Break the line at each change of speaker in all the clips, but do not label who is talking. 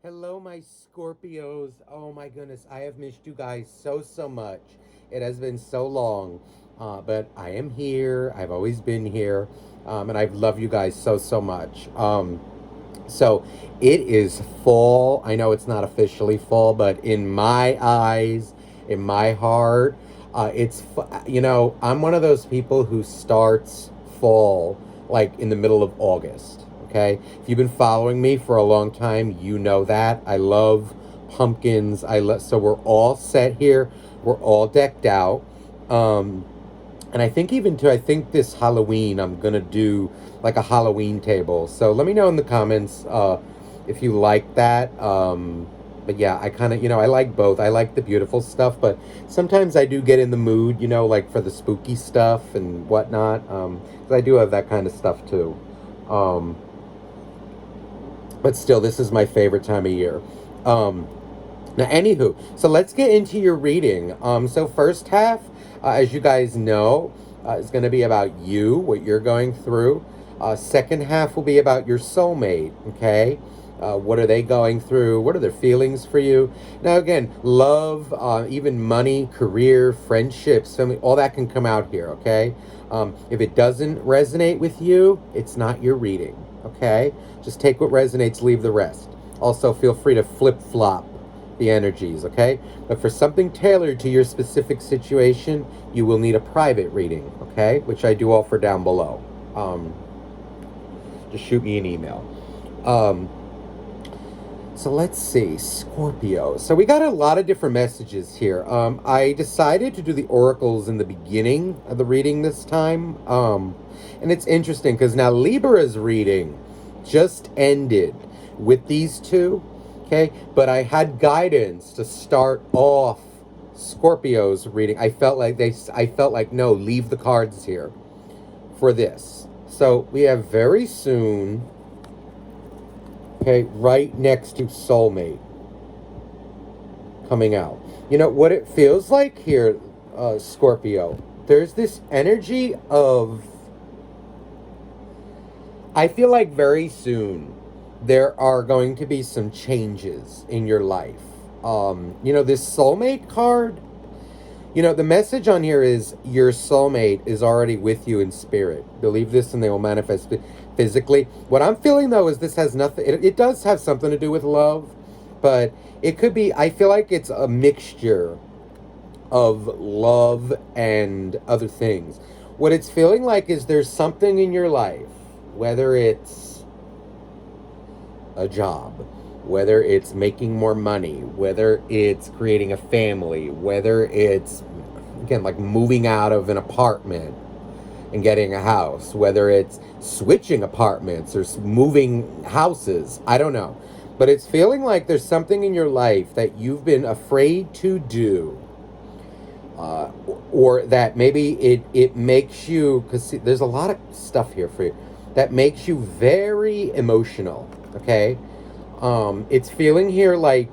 Hello, my Scorpios. Oh my goodness, I have missed you guys so much. It has been so long, but I am here. I've always been here, and I've loved you guys so much. So it is fall. I know it's not officially fall, but in my eyes, in my heart, I'm one of those people who starts fall like in the middle of August. Okay, if you've been following me for a long time, you know that I love pumpkins. So we're all set here. We're all decked out. Um, and I think even too, I think this Halloween I'm gonna do like a Halloween table. So let me know in the comments if you like that. But yeah, I kind of, I like both. I like the beautiful stuff, but sometimes I do get in the mood, like for the spooky stuff and whatnot. 'Cause I do have that kind of stuff too. Um, but still, this is my favorite time of year. Um, Now, anywho, so let's get into your reading. So first half, as you guys know, is going to be about you, what you're going through. Second half will be about your soulmate. Okay, what are they going through? What are their feelings for you? Now, again, love, even money, career, friendships, family, all that can come out here. Okay, if it doesn't resonate with you, it's not your reading. Okay, just take what resonates, leave the rest. Also, feel free to flip flop the energies, okay? But for something tailored to your specific situation, you will need a private reading, okay? Which I do offer down below. Just shoot me an email. Um, so let's see, Scorpio. So we got a lot of different messages here. I decided to do the oracles in the beginning of the reading this time. And it's interesting because now Libra's reading just ended with these two. Okay, but I had guidance to start off Scorpio's reading. I felt like no, leave the cards here for this. So we have very soon, okay, right next to soulmate coming out. You know what it feels like here, Scorpio? There's this energy of, I feel like very soon there are going to be some changes in your life. This soulmate card, the message on here is your soulmate is already with you in spirit. Believe this and they will manifest physically. What I'm feeling though is this has nothing, it does have something to do with love, but it could be, I feel like it's a mixture of love and other things. What it's feeling like is there's something in your life, whether it's a job, whether it's making more money, whether it's creating a family, whether it's, again, like moving out of an apartment and getting a house, whether it's switching apartments or moving houses, I don't know. But it's feeling like there's something in your life that you've been afraid to do. Or that maybe it makes you, because there's a lot of stuff here for you that makes you very emotional. Okay, it's feeling here like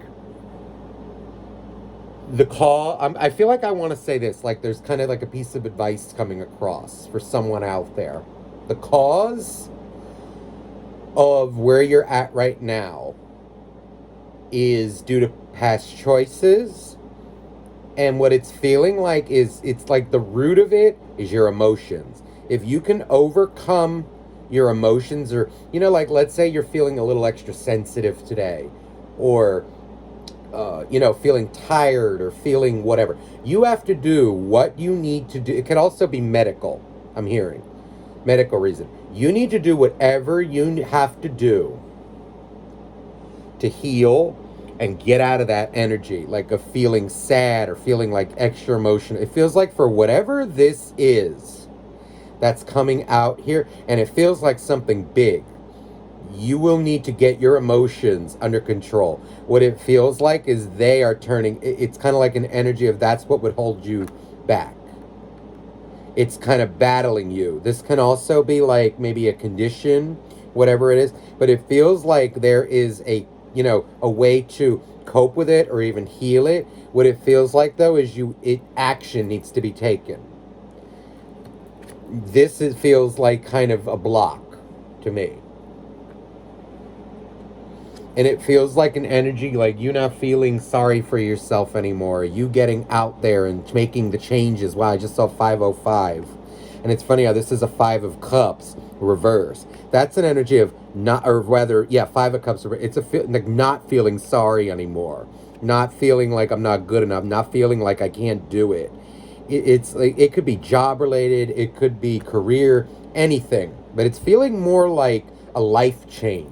the call. I feel like I want to say this, like there's kind of like a piece of advice coming across for someone out there. The cause of where you're at right now is due to past choices, and what it's feeling like is it's like the root of it is your emotions. If you can overcome your emotions, or like let's say you're feeling a little extra sensitive today, or feeling tired or feeling whatever, you have to do what you need to do. It could also be medical. I'm hearing medical reason. You need to do whatever you have to do to heal and get out of that energy, like of feeling sad or feeling like extra emotion. It feels like for whatever this is that's coming out here, and it feels like something big, you will need to get your emotions under control. What it feels like is they are turning, it's kind of like an energy of that's what would hold you back. It's kind of battling you. This can also be like maybe a condition, whatever it is, but it feels like there is a way to cope with it or even heal it. What it feels like though is action needs to be taken. Feels like kind of a block to me. And it feels like an energy, like you not feeling sorry for yourself anymore. You getting out there and making the changes. Wow, I just saw 505. And it's funny how this is a 5 of Cups reverse. That's an energy of not, or rather, yeah, 5 of Cups. It's like not feeling sorry anymore. Not feeling like I'm not good enough. Not feeling like I can't do it. It's like, it could be job related. It could be career, anything. But it's feeling more like a life change.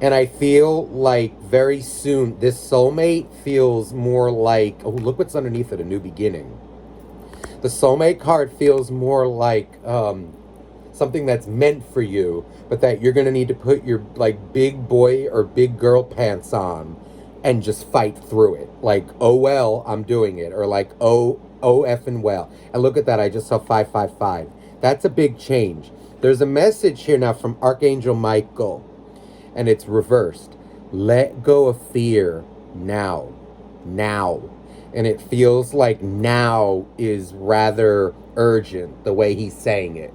And I feel like very soon, this soulmate feels more like, oh, look what's underneath it, a new beginning. The soulmate card feels more like something that's meant for you, but that you're going to need to put your like big boy or big girl pants on and just fight through it. Like, oh, well, I'm doing it. Or like, oh, effing well. And look at that. I just saw 555. That's a big change. There's a message here now from Archangel Michael. And it's reversed. Let go of fear now. Now. And it feels like now is rather urgent, the way he's saying it.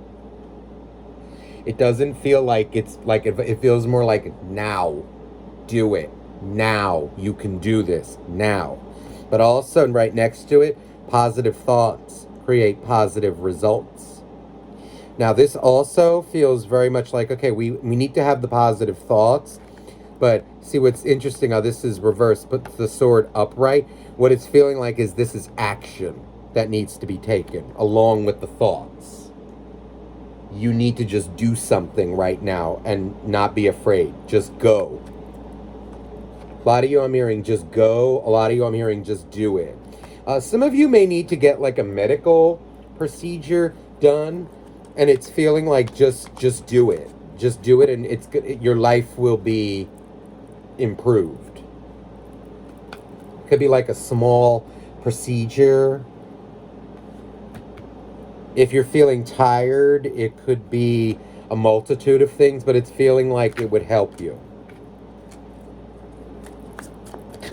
It doesn't feel like it's like, it feels more like now. Do it. Now. You can do this. Now. But also, right next to it, positive thoughts create positive results. Now, this also feels very much like, okay, we need to have the positive thoughts, but see what's interesting how this is reversed, put the sword upright. What it's feeling like is this is action that needs to be taken along with the thoughts. You need to just do something right now and not be afraid. Just go. A lot of you I'm hearing just go. A lot of you I'm hearing just do it. Some of you may need to get like a medical procedure done. And it's feeling like just do it. Just do it, and it's good. Your life will be improved. Could be like a small procedure. If you're feeling tired, it could be a multitude of things, but it's feeling like it would help you.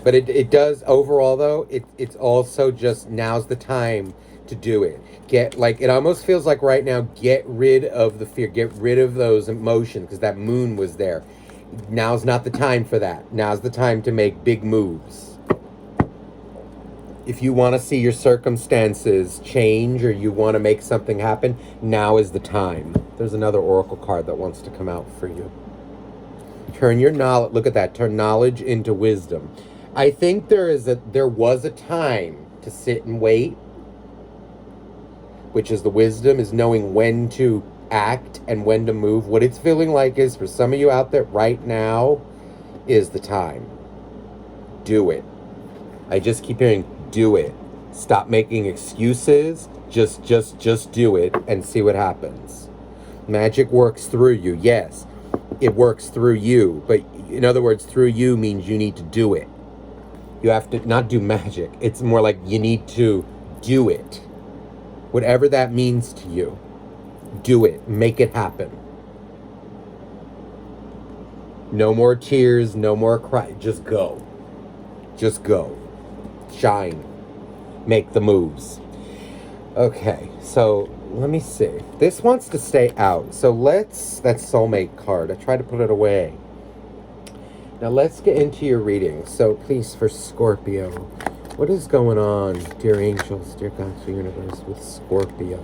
But it does, overall though, it's also just now's the time to do it. Get, like, it almost feels like right now, get rid of the fear, get rid of those emotions, because that moon was there. Now's not the time for that. Now's the time to make big moves. If you want to see your circumstances change or you want to make something happen, now is the time. There's another oracle card that wants to come out for you. Turn your knowledge, look at that, turn knowledge into wisdom. I think there was a time to sit and wait, which is the wisdom, is knowing when to act and when to move. What it's feeling like is, for some of you out there right now, is the time. Do it. I just keep hearing, do it. Stop making excuses. Just do it and see what happens. Magic works through you. Yes, it works through you. But in other words, through you means you need to do it. You have to not do magic. It's more like you need to do it. Whatever that means to you, do it. Make it happen. No more tears, no more cry. Just go. Just go. Shine. Make the moves. Okay, so let me see. This wants to stay out. So let's, that soulmate card, I tried to put it away. Now let's get into your reading. So please, for Scorpio, what is going on, dear angels, dear gods, the universe, with Scorpio?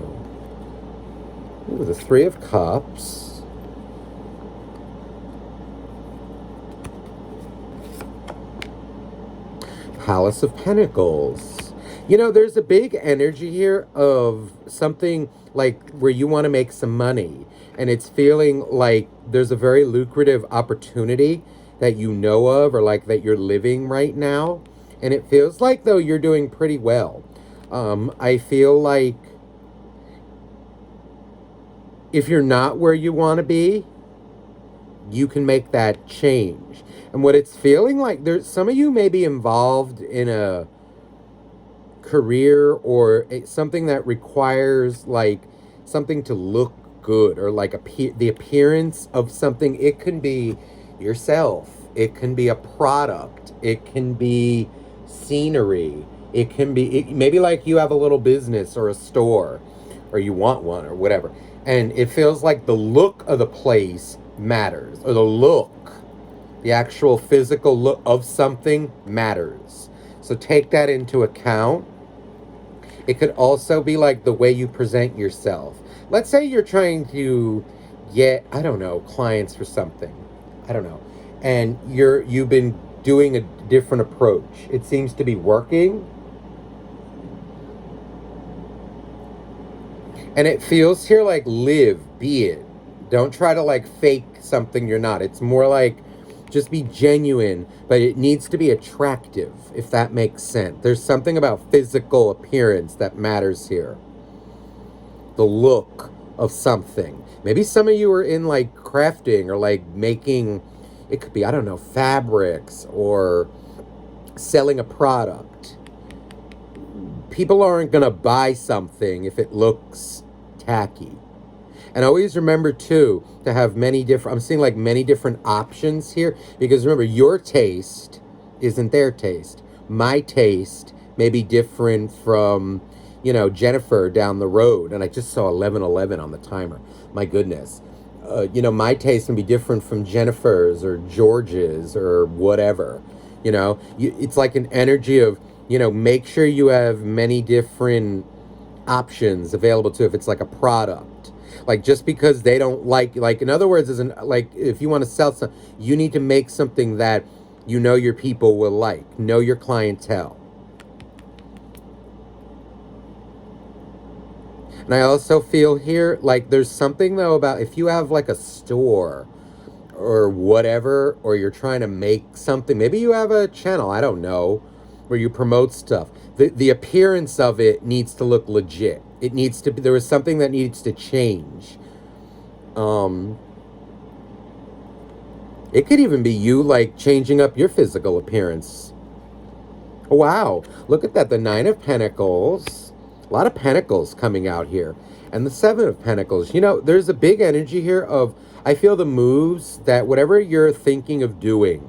Ooh, the 3 of Cups. Palace of Pentacles. You know, there's a big energy here of something like where you want to make some money. And it's feeling like there's a very lucrative opportunity that you know of, or like that you're living right now. And it feels like, though, you're doing pretty well. I feel like if you're not where you want to be, you can make that change. And what it's feeling like, there's some of you may be involved in a career or something that requires like something to look good, or like the appearance of something. It can be yourself. It can be a product. It can be scenery. It can be maybe like you have a little business or a store, or you want one or whatever, And it feels like the look of the place matters, or the actual physical look of something matters. So take that into account. It could also be like the way you present yourself. Let's say you're trying to get, I don't know, clients for something. I don't know. And you've been doing a different approach. It seems to be working. And it feels here like live, be it. Don't try to like fake something you're not. It's more like just be genuine, but it needs to be attractive, if that makes sense. There's something about physical appearance that matters here. The look of something. Maybe some of you are in like crafting or like making, it could be, I don't know, fabrics or selling a product. People aren't going to buy something if it looks tacky. And always remember too to have many different, I'm seeing like many different options here, because remember, your taste isn't their taste. My taste may be different from, you know, Jennifer down the road. And I just saw 11:11 on the timer. My goodness. You know, my taste can be different from Jennifer's or George's or whatever. You know, it's like an energy of, you know, make sure you have many different options available to, if it's like a product. Like, just because they don't like in other words, like if you want to sell something, you need to make something that you know your people will like, know your clientele. And I also feel here like there's something though about if you have like a store or whatever, or you're trying to make something, maybe you have a channel, I don't know, where you promote stuff. The appearance of it needs to look legit. It needs to be, there was something that needs to change. It could even be you like changing up your physical appearance. Wow, look at that, the 9 of Pentacles. A lot of Pentacles coming out here. And the 7 of Pentacles. You know, there's a big energy here of, I feel the moves that whatever you're thinking of doing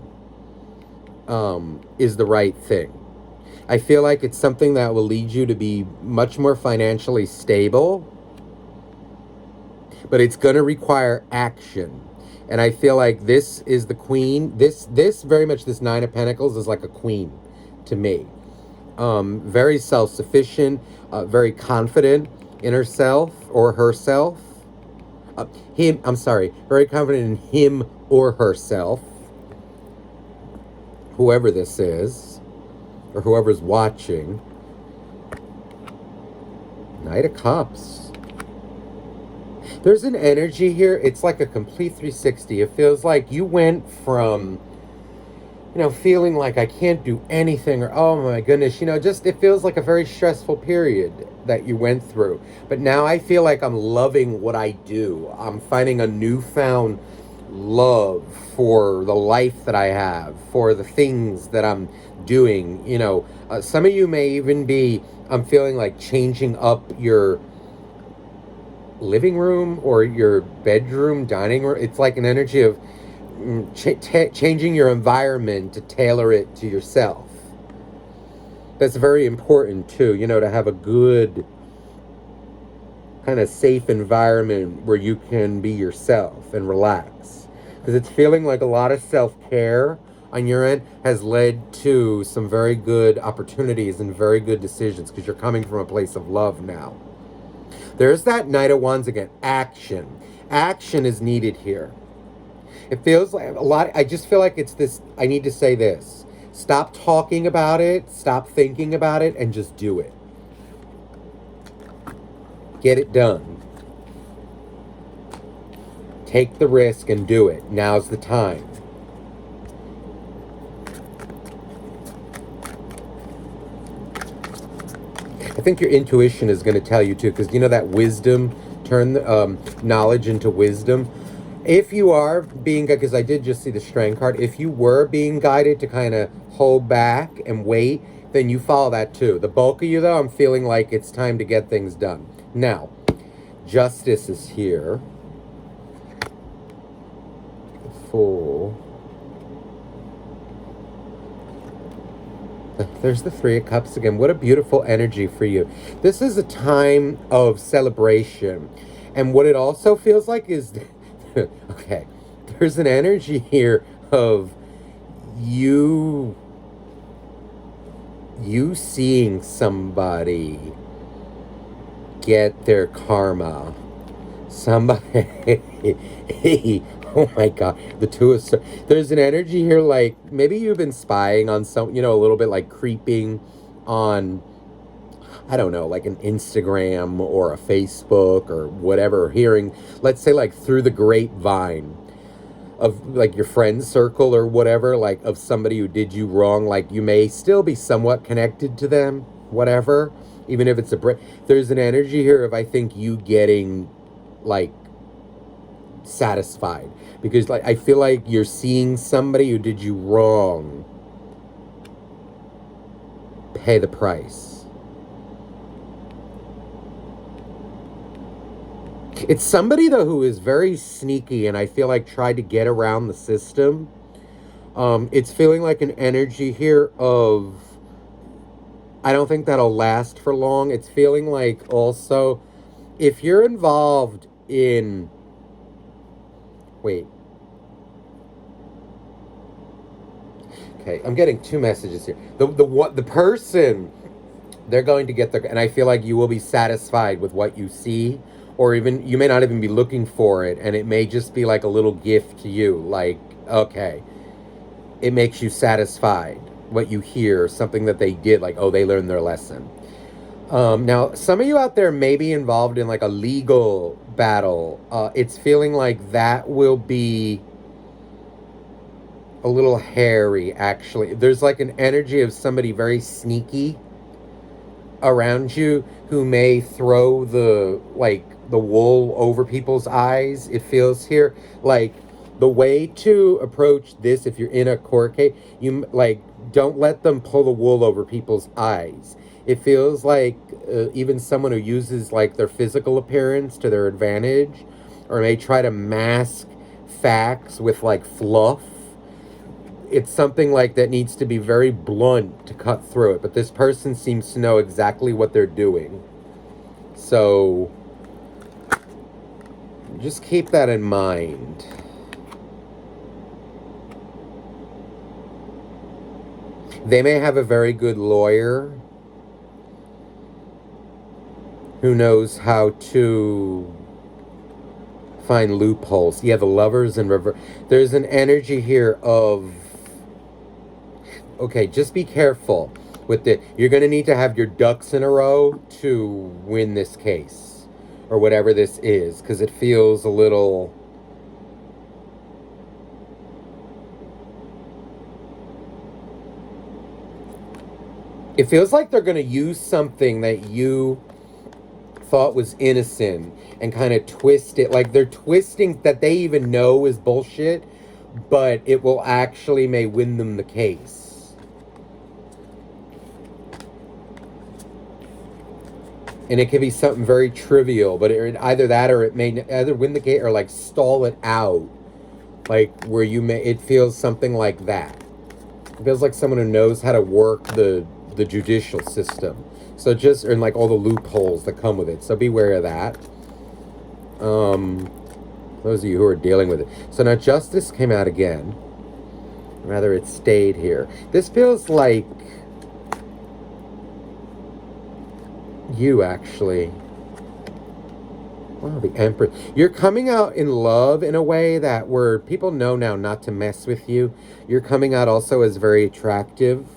is the right thing. I feel like it's something that will lead you to be much more financially stable, but it's going to require action. And I feel like this is the queen. This very much, this 9 of Pentacles is like a queen to me. Very self-sufficient, very confident in herself or herself. Very confident in him or herself. Whoever this is, or whoever's watching. Knight of Cups. There's an energy here. It's like a complete 360. It feels like you went from, you know, feeling like I can't do anything, or oh my goodness, you know, just it feels like a very stressful period that you went through. But now I feel like I'm loving what I do. I'm finding a newfound love for the life that I have, for the things that I'm doing. You know, some of you may even be, I'm feeling like changing up your living room or your bedroom, dining room. It's like an energy of changing your environment to tailor it to yourself. That's very important too, you know, to have a good kind of safe environment where you can be yourself and relax. Because it's feeling like a lot of self-care on your end has led to some very good opportunities and very good decisions, because you're coming from a place of love now. There's that Knight of Wands again. Action. Action is needed here. It feels like a lot. I just feel like it's this. I need to say this. Stop talking about it. Stop thinking about it, and just do it. Get it done. Take the risk and do it. Now's the time. I think your intuition is going to tell you too, because you know that wisdom, turn knowledge into wisdom. If you are being, because I did just see the Strength card, if you were being guided to kind of hold back and wait, then you follow that too. The bulk of you though, I'm feeling like it's time to get things done. Now, Justice is here. The Fool. There's the Three of Cups again. What a beautiful energy for you. This is a time of celebration. And what it also feels like is, okay, there's an energy here of you seeing somebody get their karma. Somebody, oh my God, the two of there's an energy here like maybe you've been spying on some, a little bit like creeping on, I don't know, like an Instagram or a Facebook or whatever, hearing, let's say like through the grapevine of like your friend circle or whatever, like of somebody who did you wrong, like you may still be somewhat connected to them, whatever, even if it's a break. There's an energy here of, I think, you getting like satisfied because like I feel like you're seeing somebody who did you wrong pay the price. It's somebody though who is very sneaky and I feel like tried to get around the system. It's feeling like an energy here of, I don't think that'll last for long. It's feeling like also if you're involved in, wait, okay, I'm getting two messages here. The person, they're going to get their, and I feel like you will be satisfied with what you see, or even you may not even be looking for it, and it may just be like a little gift to you, like, okay, it makes you satisfied what you hear, something that they did, like, oh, they learned their lesson. Now, some of you out there may be involved in like a legal battle. It's feeling like that will be a little hairy, actually. There's like an energy of somebody very sneaky around you who may throw the wool over people's eyes. It feels here like the way to approach this, if you're in a court case, you like don't let them pull the wool over people's eyes. It feels like even someone who uses like their physical appearance to their advantage, or may try to mask facts with like fluff. It's something like that needs to be very blunt to cut through it. But this person seems to know exactly what they're doing. So just keep that in mind. They may have a very good lawyer who knows how to find loopholes. Yeah, the Lovers in reverse. There's an energy here of, okay, just be careful with it. You're going to need to have your ducks in a row to win this case or whatever this is, because it feels a little, it feels like they're going to use something that you thought was innocent and kind of twist it, like they're twisting that they even know is bullshit, but it will actually may win them the case. And it could be something very trivial, but either that or it may either win the case or like stall it out, like where you may, it feels something like that. It feels like someone who knows how to work the judicial system. So just, and like all the loopholes that come with it. So beware of that. Those of you who are dealing with it. So now justice came out again. Rather, it stayed here. This feels like you actually. Wow, the Empress. You're coming out in love in a way that where people know now not to mess with you. You're coming out also as very attractive.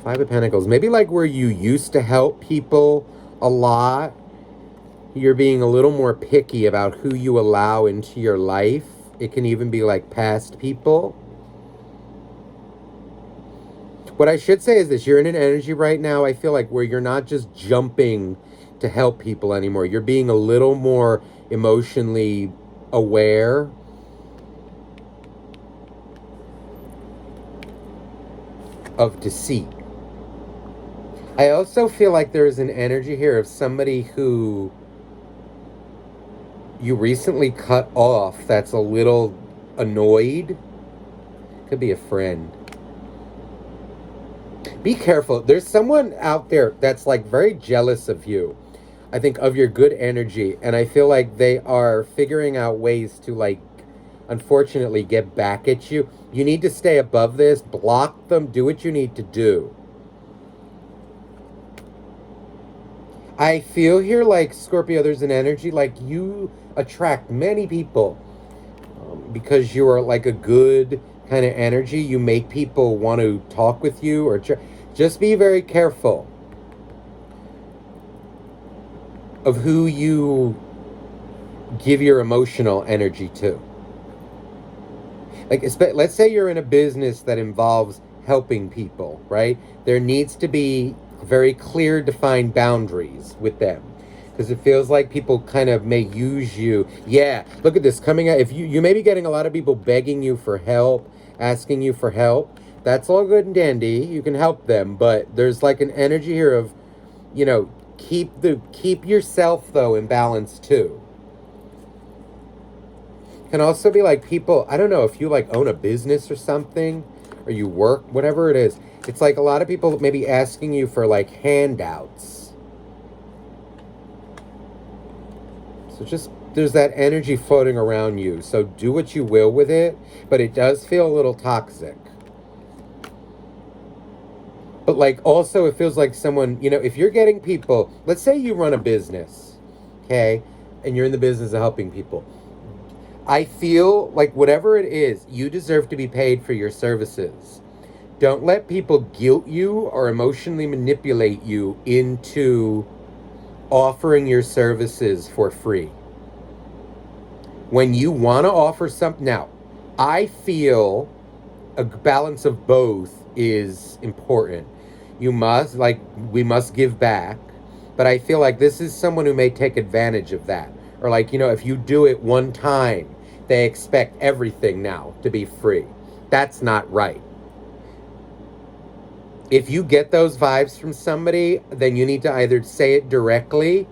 Five of Pentacles. Maybe like where you used to help people a lot, you're being a little more picky about who you allow into your life. It can even be like past people. What I should say is this. You're in an energy right now, I feel like, where you're not just jumping to help people anymore. You're being a little more emotionally aware. Of deceit. I also feel like there's an energy here of somebody who you recently cut off that's a little annoyed. Could be a friend. Be careful. There's someone out there that's like very jealous of you. I think, of your good energy. And I feel like they are figuring out ways to, like, unfortunately, get back at you. You need to stay above this, block them, do what you need to do. I feel here like, Scorpio, there's an energy like you attract many people because you are like a good kind of energy. You make people want to talk with you, or just be very careful of who you give your emotional energy to. Like, let's say you're in a business that involves helping people, right? There needs to be very clear, defined boundaries with them, because it feels like people kind of may use you. Yeah, look at this coming out. If you may be getting a lot of people begging you for help, asking you for help. That's all good and dandy. You can help them, but there's like an energy here of, keep yourself though in balance too. Can also be like people, I don't know if you like own a business or something, or you work, whatever it is. It's like a lot of people maybe asking you for like handouts. So just, there's that energy floating around you. So do what you will with it, but it does feel a little toxic. But like also it feels like someone, if you're getting people, let's say you run a business, okay, and you're in the business of helping people. I feel like whatever it is, you deserve to be paid for your services. Don't let people guilt you or emotionally manipulate you into offering your services for free. When you want to offer something, now, I feel a balance of both is important. We must give back, but I feel like this is someone who may take advantage of that. Or like, if you do it one time, they expect everything now to be free. That's not right. If you get those vibes from somebody, then you need to either say it directly.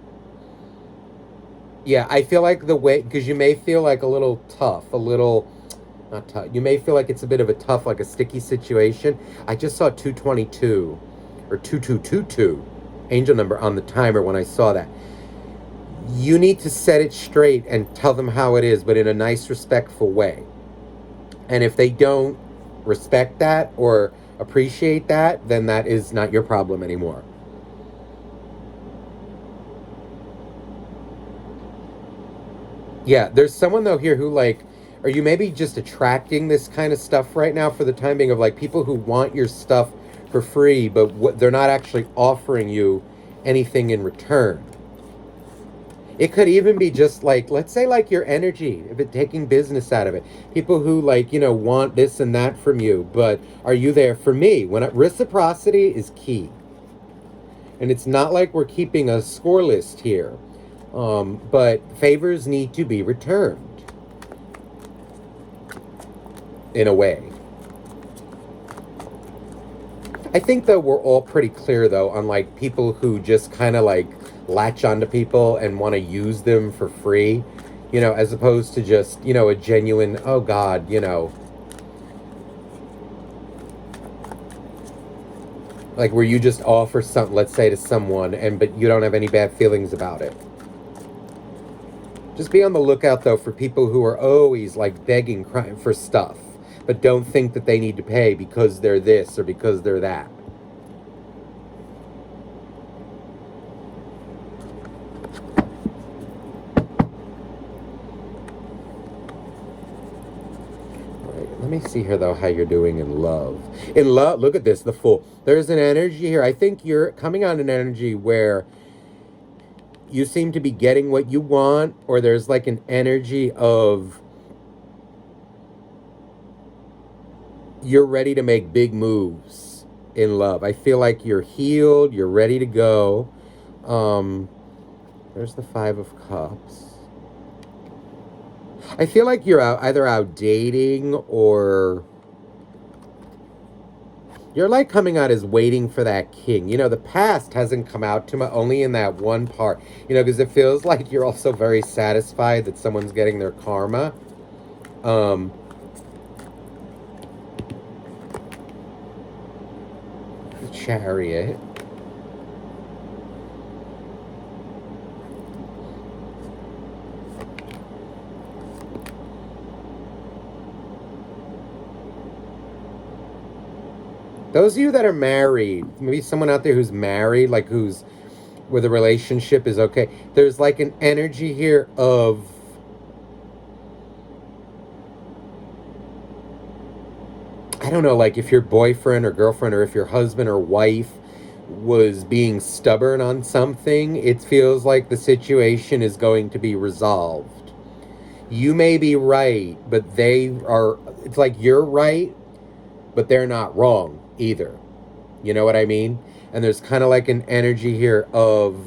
Yeah, I feel like the way, because you may feel like a little tough, not tough. You may feel like it's a bit of a tough, like a sticky situation. I just saw 222 or 2222 angel number on the timer when I saw that. You need to set it straight and tell them how it is, but in a nice, respectful way. And if they don't respect that or appreciate that, then that is not your problem anymore. Yeah, there's someone though here who like, are you maybe just attracting this kind of stuff right now for the time being, of like people who want your stuff for free, but they're not actually offering you anything in return. It could even be just like, let's say like your energy, if it's taking business out of it. People who like, want this and that from you, but are you there for me? Reciprocity is key. And it's not like we're keeping a score list here. But favors need to be returned. In a way. I think though we're all pretty clear though on like people who just kind of like latch onto people and want to use them for free, as opposed to just, a genuine, oh God, like where you just offer something, let's say to someone, but you don't have any bad feelings about it. Just be on the lookout though for people who are always like begging, crying for stuff, but don't think that they need to pay because they're this or because they're that. Let me see here, though, how you're doing in love. In love, look at this, the Fool. There's an energy here. I think you're coming on an energy where you seem to be getting what you want, or there's like an energy of you're ready to make big moves in love. I feel like you're healed, you're ready to go. There's the Five of Cups. I feel like you're either out dating or you're like coming out as waiting for that king. The past hasn't come out too much, only in that one part. Because it feels like you're also very satisfied that someone's getting their karma. The Chariot. Those of you that are married, maybe someone out there who's married, like who's where the relationship is okay. There's like an energy here of I don't know, like if your boyfriend or girlfriend or if your husband or wife was being stubborn on something, it feels like the situation is going to be resolved. You may be right, but they are, it's like you're right, but they're not wrong either. You know what I mean? And there's kind of like an energy here of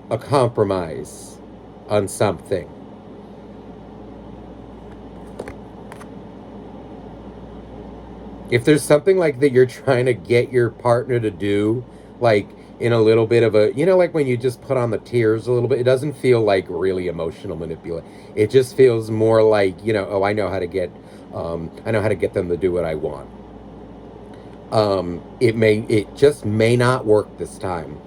a compromise on something. If there's something like that you're trying to get your partner to do, like in a little bit of a, like when you just put on the tears a little bit, it doesn't feel like really emotional manipulation. It just feels more like, oh, I know how to get them to do what I want. It just may not work this time.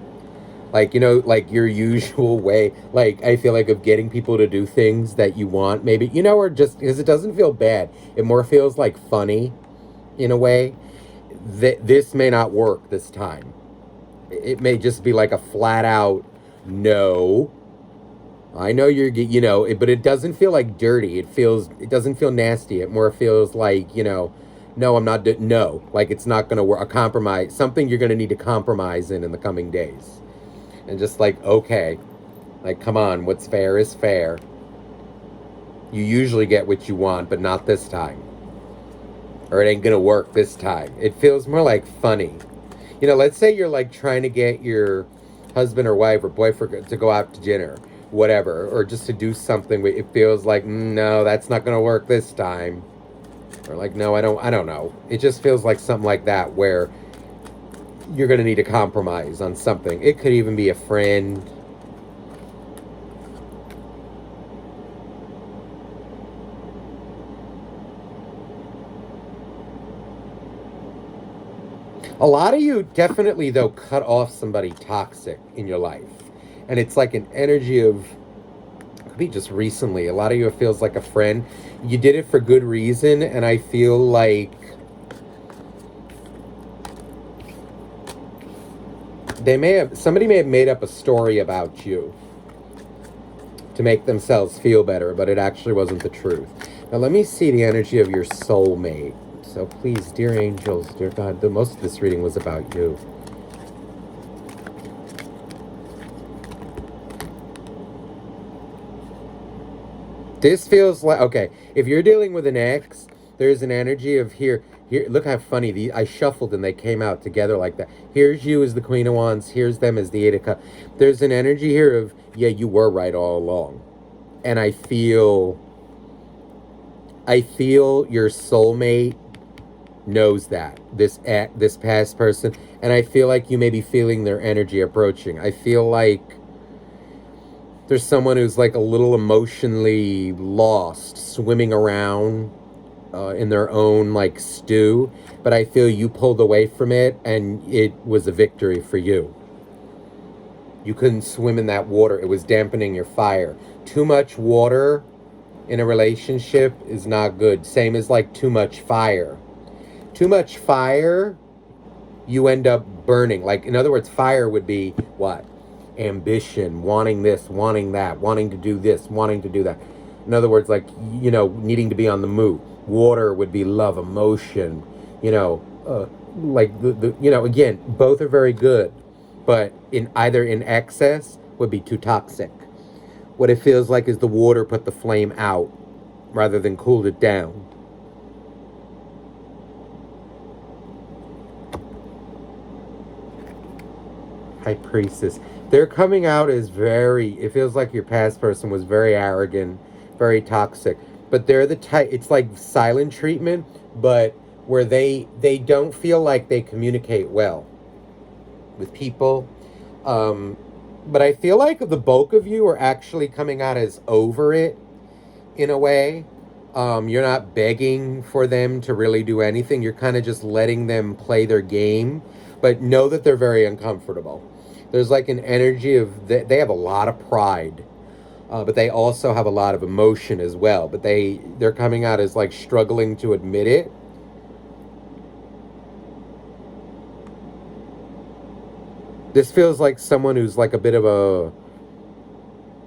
Like, like your usual way, like I feel like of getting people to do things that you want, maybe, or just because it doesn't feel bad. It more feels like funny in a way. This may not work this time. It may just be like a flat out no. I know but it doesn't feel like dirty. It doesn't feel nasty. It more feels like, no, I'm not, no, like it's not going to work. A compromise, something you're going to need to compromise in the coming days. And just like, okay, like, come on, what's fair is fair. You usually get what you want, but not this time. Or it ain't going to work this time. It feels more like funny. Let's say you're like trying to get your husband or wife or boyfriend to go out to dinner, whatever, or just to do something. It feels like, no, that's not going to work this time. Or like, no, I don't know. It just feels like something like that where you're going to need to compromise on something. It could even be a friend. A lot of you definitely, though, cut off somebody toxic in your life. And it's like an energy of, could be just recently. A lot of you, it feels like a friend. You did it for good reason, and I feel like somebody may have made up a story about you to make themselves feel better, but it actually wasn't the truth. Now let me see the energy of your soulmate. So please, dear angels, dear God, most of this reading was about you. This feels like, okay, if you're dealing with an ex, there's an energy of here, look how funny, I shuffled and they came out together like that. Here's you as the Queen of Wands, here's them as the Eight of Cups. There's an energy here of, yeah, you were right all along. And I feel your soulmate knows that, this past person, and I feel like you may be feeling their energy approaching. I feel like there's someone who's like a little emotionally lost, swimming around in their own like stew, but I feel you pulled away from it and it was a victory for you. You couldn't swim in that water. It was dampening your fire. Too much water in a relationship is not good. Same as like too much fire. Too much fire, you end up burning. Like, in other words, fire would be what? Ambition, wanting this, wanting that, wanting to do this, wanting to do that. In other words, like, needing to be on the move. Water would be love, emotion, like, again, both are very good, but in excess would be too toxic. What it feels like is the water put the flame out rather than cooled it down. High Priestess. They're coming out as it feels like your past person was very arrogant, very toxic. But they're the type, it's like silent treatment, but where they don't feel like they communicate well with people. But I feel like the bulk of you are actually coming out as over it in a way. You're not begging for them to really do anything. You're kind of just letting them play their game, but know that they're very uncomfortable. There's like an energy of, they have a lot of pride, but they also have a lot of emotion as well. But they're coming out as like struggling to admit it. This feels like someone who's like a bit of a,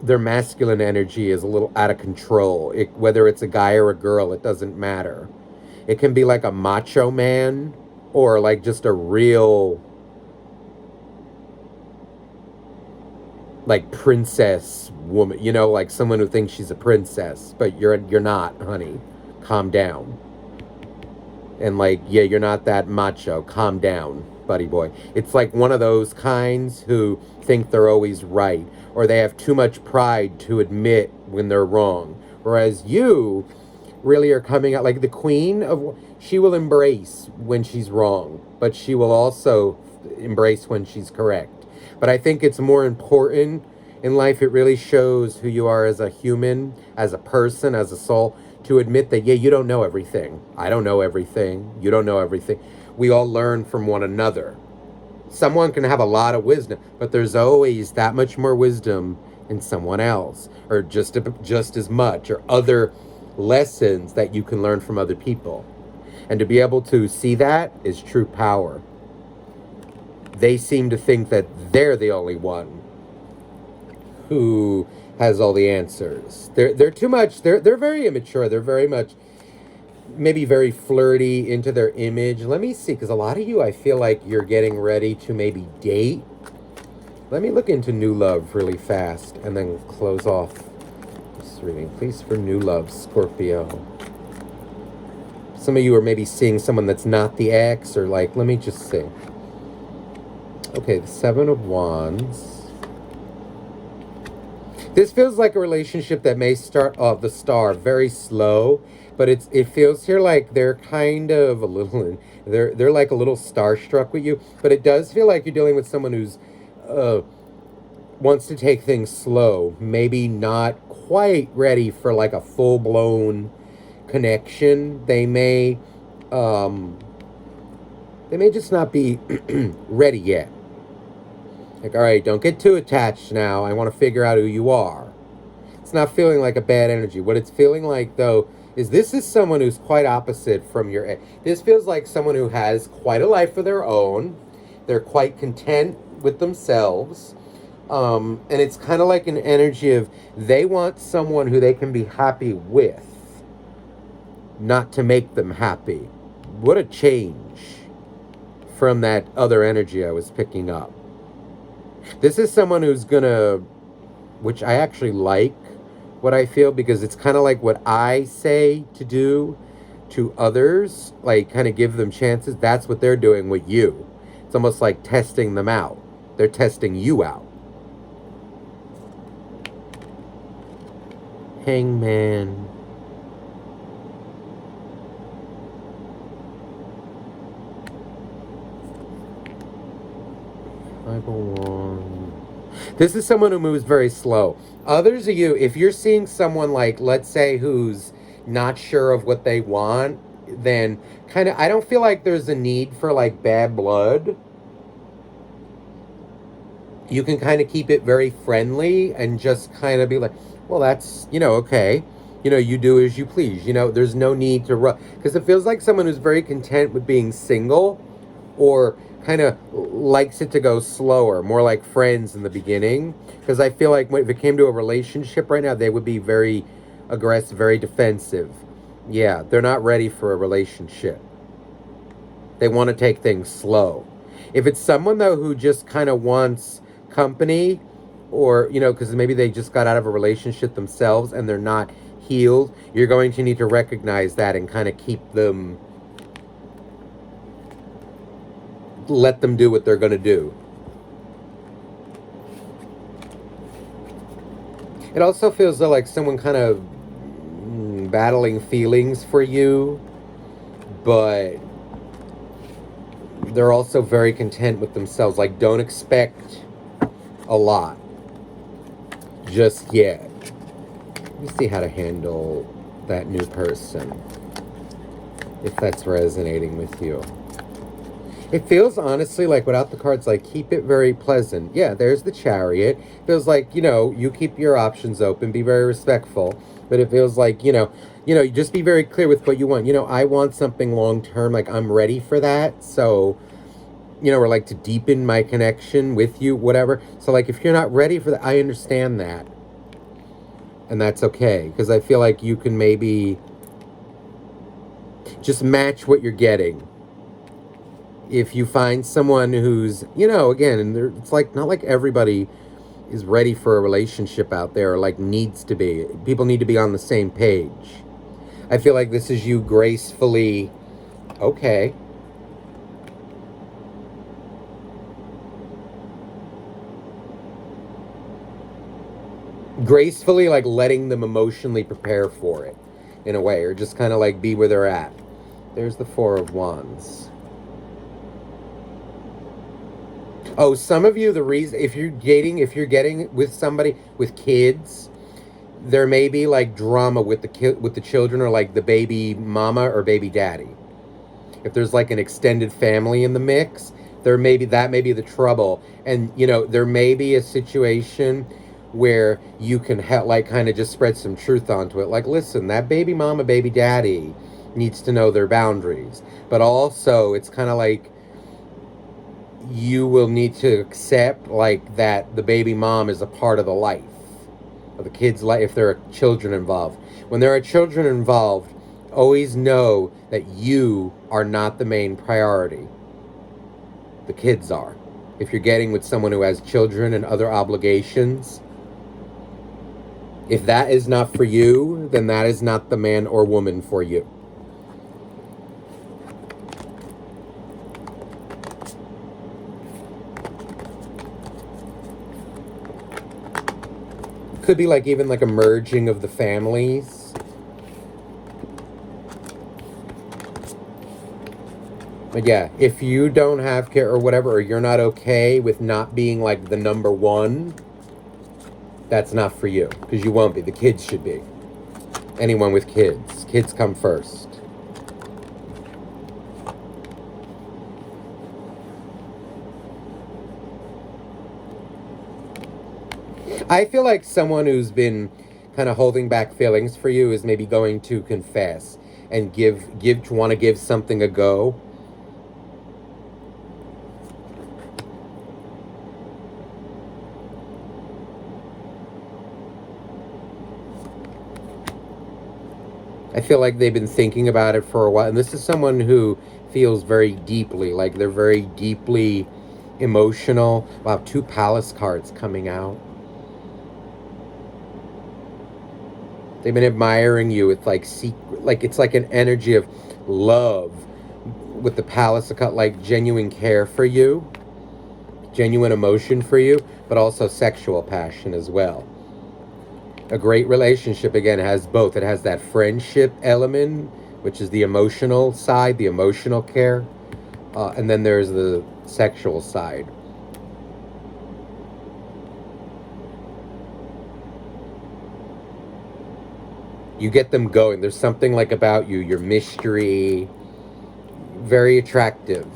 their masculine energy is a little out of control. Whether it's a guy or a girl, it doesn't matter. It can be like a macho man or like just a real like princess woman, like someone who thinks she's a princess, but you're not, honey. Calm down. And like, yeah, you're not that macho. Calm down, buddy boy. It's like one of those kinds who think they're always right, or they have too much pride to admit when they're wrong. Whereas you really are coming out like the queen of, she will embrace when she's wrong, but she will also embrace when she's correct. But I think it's more important in life. It really shows who you are as a human, as a person, as a soul, to admit that, yeah, you don't know everything. I don't know everything. You don't know everything. We all learn from one another. Someone can have a lot of wisdom, but there's always that much more wisdom in someone else, or just as much, or other lessons that you can learn from other people. And to be able to see that is true power. They seem to think that they're the only one who has all the answers. They're too much. They're very immature. They're very much, maybe very flirty into their image. Let me see, because a lot of you, I feel like you're getting ready to maybe date. Let me look into new love really fast and then close off this reading. Please, for new love, Scorpio. Some of you are maybe seeing someone that's not the ex, or like, let me just see. Okay, the Seven of Wands. This feels like a relationship that may start off the Star very slow, but it feels here like they're kind of a little, they're like a little starstruck with you, but it does feel like you're dealing with someone who's wants to take things slow, maybe not quite ready for like a full-blown connection. They may just not be ready yet. Like, all right, don't get too attached now. I want to figure out who you are. It's not feeling like a bad energy. What it's feeling like, though, is this is someone who's quite opposite from your... This feels like someone who has quite a life of their own. They're quite content with themselves. And it's kind of like an energy of they want someone who they can be happy with, not to make them happy. What a change from that other energy I was picking up. This is someone who's gonna, which I actually like what I feel, because it's kind of like what I say to do to others, like kind of give them chances. That's what they're doing with you. It's almost like testing them out. They're testing you out. Hangman. This is someone who moves very slow. Others of you, if you're seeing someone like, let's say, who's not sure of what they want, then kind of, I don't feel like there's a need for like bad blood. You can kind of keep it very friendly and just kind of be like, well, that's, okay. You do as you please. There's no need to rush. Because it feels like someone who's very content with being single, or kind of likes it to go slower, more like friends in the beginning. Because I feel like if it came to a relationship right now, they would be very aggressive, very defensive. Yeah, they're not ready for a relationship. They want to take things slow. If it's someone, though, who just kind of wants company, or, because maybe they just got out of a relationship themselves and they're not healed, you're going to need to recognize that and kind of keep them, let them do what they're going to do. It also feels like someone kind of battling feelings for you, but they're also very content with themselves. Like, don't expect a lot just yet. Let me see how to handle that new person, if that's resonating with you. It feels, honestly, like without the cards, like keep it very pleasant. Yeah, there's the Chariot. Feels like, you keep your options open, be very respectful. But it feels like, you just be very clear with what you want. I want something long term, like I'm ready for that. So or like to deepen my connection with you, whatever. So like if you're not ready for that, I understand that. And that's okay, because I feel like you can maybe just match what you're getting. If you find someone who's, again, and it's like not like everybody is ready for a relationship out there, or like needs to be. People need to be on the same page. I feel like this is you gracefully, okay. Gracefully, like letting them emotionally prepare for it in a way, or just kind of like be where they're at. There's the Four of Wands. Oh, some of you, the reason, if you're getting with somebody with kids, there may be like drama with the children, or like the baby mama or baby daddy. If there's like an extended family in the mix, that may be the trouble. And there may be a situation where you can like kind of just spread some truth onto it. Like, listen, that baby mama, baby daddy needs to know their boundaries. But also, it's kind of like you will need to accept like that the baby mom is a part of the life of the kid's life if there are children involved. When there are children involved, always know that you are not the main priority. The kids are. If you're getting with someone who has children and other obligations, if that is not for you, then that is not the man or woman for you. Could be like even like a merging of the families. But yeah, if you don't have care or whatever, or you're not okay with not being like the number one, that's not for you, because you won't be. The kids should be. Anyone with kids. Kids come first. I feel like someone who's been kind of holding back feelings for you is maybe going to confess and want to give something a go. I feel like they've been thinking about it for a while. And this is someone who feels very deeply, like they're very deeply emotional. Wow, 2 Palace cards coming out. They've been admiring you with like secret, like it's like an energy of love with the Palace, like genuine care for you, genuine emotion for you, but also sexual passion as well. A great relationship, again, has both. It has that friendship element, which is the emotional side, the emotional care, and then there's the sexual side. You get them going. There's something like about you, your mystery, very attractive.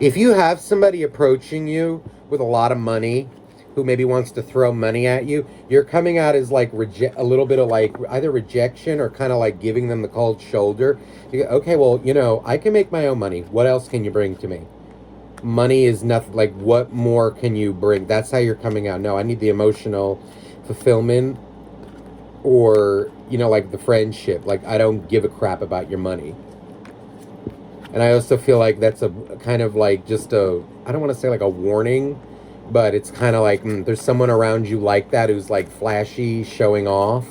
If you have somebody approaching you with a lot of money, who maybe wants to throw money at you, you're coming out as like a little bit of like either rejection or kind of like giving them the cold shoulder. You go, okay, well, I can make my own money. What else can you bring to me? Money is nothing. Like, what more can you bring? That's how you're coming out. No, I need the emotional fulfillment, or like the friendship. Like, I don't give a crap about your money. And I also feel like that's a kind of like just I don't want to say like a warning, but it's kind of like there's someone around you like that who's like flashy, showing off,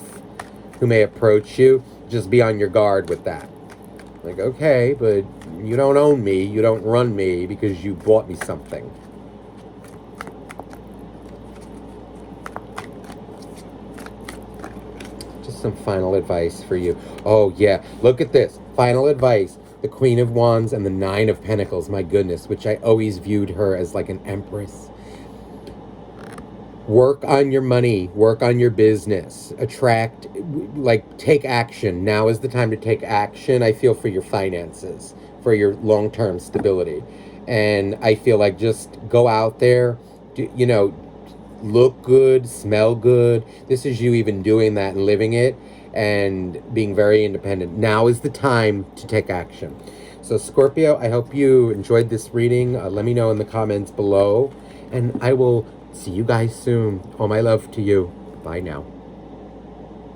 who may approach you. Just be on your guard with that. Like, okay, but you don't own me, you don't run me because you bought me something. Just some final advice for you. Oh yeah, look at this. Final advice. The Queen of Wands and the Nine of Pentacles, my goodness, which I always viewed her as like an empress. Work on your money, work on your business, attract, like take action. Now is the time to take action, I feel, for your finances, for your long-term stability. And I feel like just go out there, look good, smell good. This is you even doing that and living it and being very independent. Now is the time to take action. So, Scorpio, I hope you enjoyed this reading. Let me know in the comments below, and I will see you guys soon. All my love to you. Bye now.